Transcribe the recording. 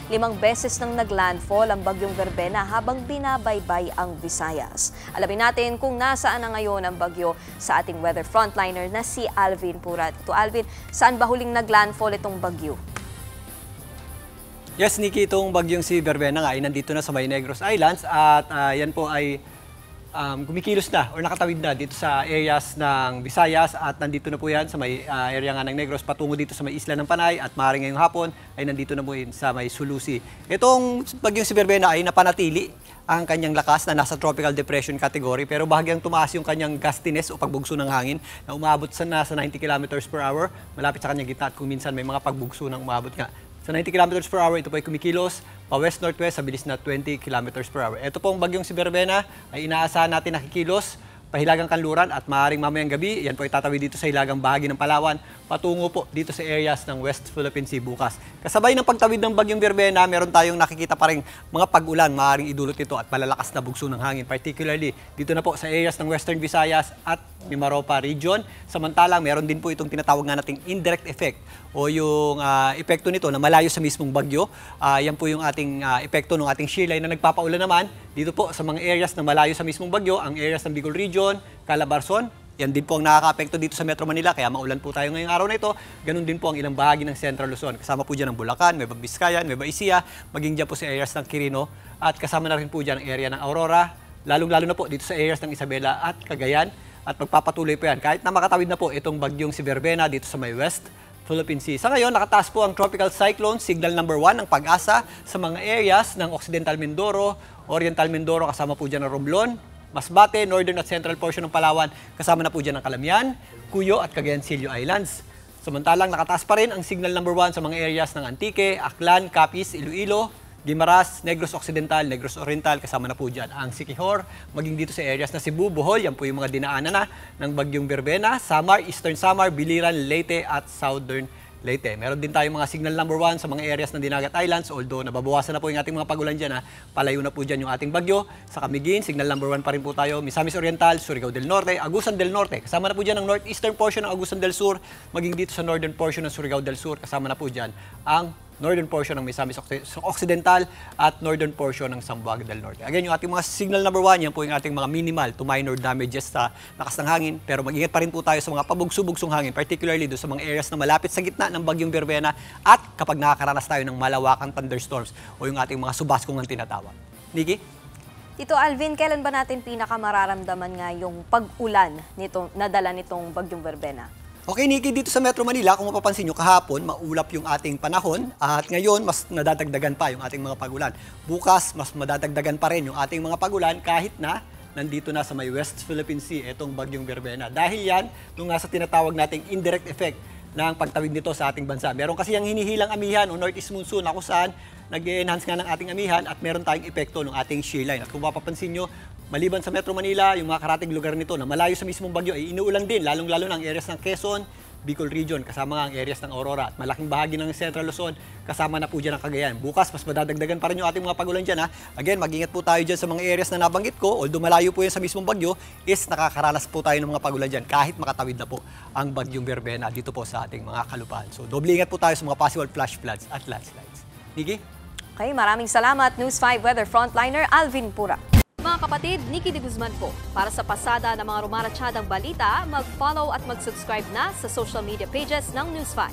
5 beses nang naglandfall ang bagyong Verbena habang binabaybay ang Visayas. Alamin natin kung nasaan na ngayon ang bagyo sa ating weather frontliner na si Alvin Purat. Ito Alvin, saan ba huling naglandfall itong bagyo? Yes, Nikki, itong bagyong si Verbena nga ay nandito na sa may Negros Islands at yan po ay kumikilos na or nakatawid na dito sa areas ng Visayas at nandito na po yan sa may area nga ng Negros patungo dito sa may isla ng Panay at maaaring ngayong hapon ay nandito na po yun sa may Sulusi. Itong bagyong si Verbena ay napanatili ang kanyang lakas na nasa tropical depression category pero bahagyang tumaas yung kanyang gustiness o pagbugso ng hangin na umabot sa nasa 90 kilometers per hour malapit sa kanyang gitna at kung minsan may mga pagbugso ng umabot nga sa 90 kilometers per hour. Ito po ay kumikilos pa west-northwest sa bilis na 20 kilometers per hour. Ito pong bagyong si Verbena ay inaasahan natin nakikilos pahilagang kanluran at maaaring mamayang gabi. Yan po ay tatawid dito sa hilagang bahagi ng Palawan patungo po dito sa areas ng West Philippine Sea bukas. Kasabay ng pagtawid ng bagyong Verbena, meron tayong nakikita pa rin mga pag-ulan maaaring idulot ito at malalakas na bugso ng hangin. Particularly dito na po sa areas ng Western Visayas at Mimaropa region. Samantalang meron din po itong tinatawag nga nating indirect effect o yung epekto nito na malayo sa mismong bagyo. Yan po yung ating epekto ng ating shear line na nagpapaulan naman dito po sa mga areas na malayo sa mismong bagyo, ang areas ng Bicol Region, Calabarzon. Yan din po ang nakaka-apekto dito sa Metro Manila, kaya maulan po tayo ngayong araw na ito. Ganun din po ang ilang bahagi ng Central Luzon. Kasama po dyan ang Bulacan, Nueva Vizcaya, Nueva Ecija, maging dyan po sa areas ng Quirino, at kasama na rin po dyan ang area ng Aurora, lalong-lalo na po dito sa areas ng Isabela at Cagayan. At magpapatuloy po yan, kahit na makatawid na po itong bagyong si Verbena dito sa may West Philippine Sea. Sa ngayon, nakataas po ang tropical cyclone, signal number 1 ng Pag-asa sa mga areas ng Occidental Mindoro, Oriental Mindoro, kasama po dyan ang Romblon, Masbate, northern at central portion ng Palawan, kasama na po dyan ang Calamian, Cuyo at Cagayan-Silio Islands. Samantalang nakataas pa rin ang signal number 1 sa mga areas ng Antique, Aklan, Capiz, Iloilo, Guimaras, Negros Occidental, Negros Oriental, kasama na po dyan ang Siquijor, maging dito sa areas na Cebu, Bohol, yan po yung mga dinaanan na ng bagyong Verbena, Samar, Eastern Samar, Biliran, Leyte at Southern Leyte. Meron din tayong mga signal number 1 sa mga areas ng Dinagat Islands, although nababawasan na po yung ating mga pagulan dyan. Palayo na po dyan yung ating bagyo. Sa Camiguin, signal number 1 pa rin po tayo. Misamis Oriental, Surigao del Norte, Agusan del Norte. Kasama na po dyan ang northeastern portion ng Agusan del Sur, maging dito sa northern portion ng Surigao del Sur. Kasama na po dyan ang northern portion ng Misamis Occidental at northern portion ng Zamboanga del Norte. Again, yung ating mga signal number 1, yan po yung ating mga minimal to minor damages sa lakas ng hangin. Pero mag-ingat pa rin po tayo sa mga pabugso-bugsong hangin, particularly doon sa mga areas na malapit sa gitna ng bagyong Verbena at kapag nakakaranas tayo ng malawakang thunderstorms o yung ating mga subaskong ang tinatawag. Nikki? Tito Alvin, kailan ba natin pinakamararamdaman nga yung pag-ulan nadala nitong bagyong Verbena? Okay, Nikki, dito sa Metro Manila, kung mapapansin nyo, kahapon, maulap yung ating panahon at ngayon, mas nadadagdagan pa yung ating mga pagulan. Bukas, mas madadagdagan pa rin yung ating mga pagulan kahit na nandito na sa may West Philippine Sea itong bagyong Verbena. Dahil yan, nung nga sa tinatawag nating indirect effect ng pagtawid nito sa ating bansa. Meron kasi yung hinihilang amihan o northeast monsoon na kung saan nag-enhance nga ng ating amihan at meron tayong epekto ng ating shear line. At kung mapapansin nyo, maliban sa Metro Manila, yung mga karating lugar nito na malayo sa mismong bagyo ay inuulan din, lalong-lalo ng areas ng Quezon, Bicol Region, kasama nga ang areas ng Aurora at malaking bahagi ng Central Luzon, kasama na po dyan ang Cagayan. Bukas, mas madadagdagan pa rin yung ating mga pagulan dyan. Again, mag-ingat po tayo dyan sa mga areas na nabanggit ko, although malayo po yan sa mismong bagyo, is nakakaranas po tayo ng mga pagulan dyan kahit makatawid na po ang bagyong Verbena dito po sa ating mga kalupaan. So, doble ingat po tayo sa mga possible flash floods at landslides. Nikki? Okay, maraming salamat, News 5 Weather Frontliner Alvin Pura. Mga kapatid, Nikki de Guzman po. Para sa pasada ng mga rumaratsyadang balita, mag-follow at mag-subscribe na sa social media pages ng News 5.